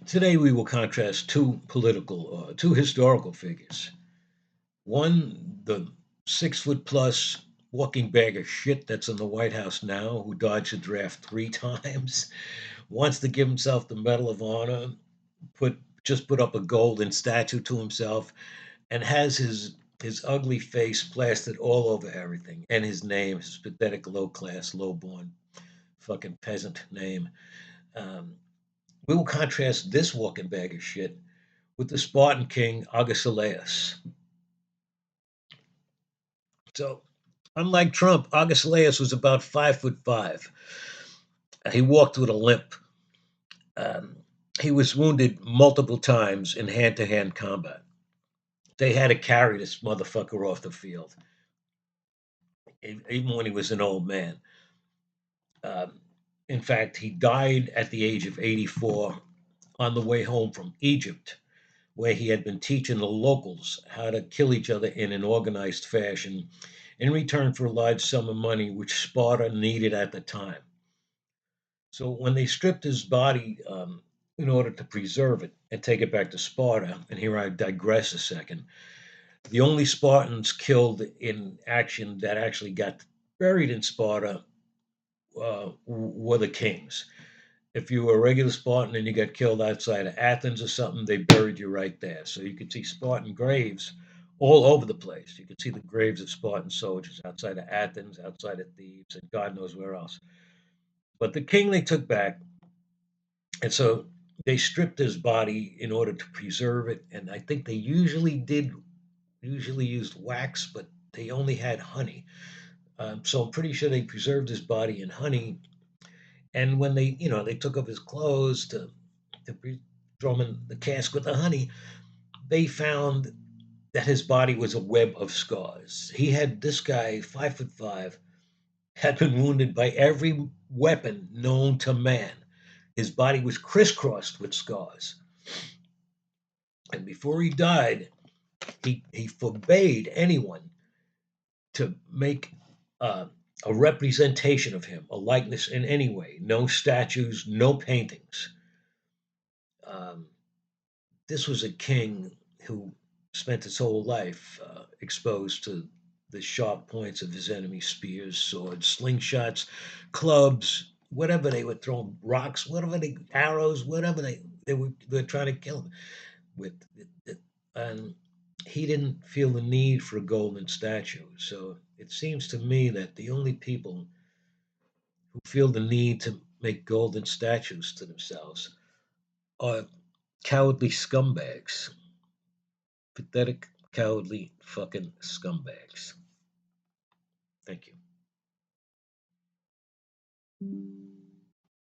Today we will contrast two historical figures. One, the 6 foot plus walking bag of shit that's in the White House now, who dodged the draft 3 times, wants to give himself the Medal of Honor, put put up a golden statue to himself, and has his ugly face plastered all over everything, and his name, his pathetic, low class, low born, fucking peasant name. Um, we will contrast this walking bag of shit with the Spartan king Agesilaus. So, unlike Trump, Agesilaus was about 5 foot 5. He walked with a limp. Um, he was wounded multiple times in hand to hand combat. They had to carry this motherfucker off the field, even when he was an old man. Um, in fact, he died at the age of 84 on the way home from Egypt, where he had been teaching the locals how to kill each other in an organized fashion in return for a large sum of money which Sparta needed at the time. So when they stripped his body in order to preserve it and take it back to Sparta, and here I digress a second, the only Spartans killed in action that actually got buried in Sparta were the kings. If you were a regular Spartan and you got killed outside of Athens or something, they buried you right there. So you could see Spartan graves all over the place. You could see the graves of Spartan soldiers outside of Athens, outside of Thebes, and God knows where else. But the king they took back, and so they stripped his body in order to preserve it. And I think they usually used wax, but they only had honey. So I'm pretty sure they preserved his body in honey. And when they took off his clothes to throw him in the cask with the honey, they found that his body was a web of scars. This guy, 5 foot 5, had been wounded by every weapon known to man. His body was crisscrossed with scars. And before he died, he forbade anyone to make uh, a representation of him, a likeness in any way. No statues, no paintings. Um, this was a king who spent his whole life exposed to the sharp points of his enemy's spears, swords, slingshots, clubs, whatever they were throwing, rocks, arrows, whatever they were trying to kill him with. And he didn't feel the need for a golden statue. So it seems to me that the only people who feel the need to make golden statues to themselves are cowardly scumbags. Pathetic, cowardly fucking scumbags. Thank you.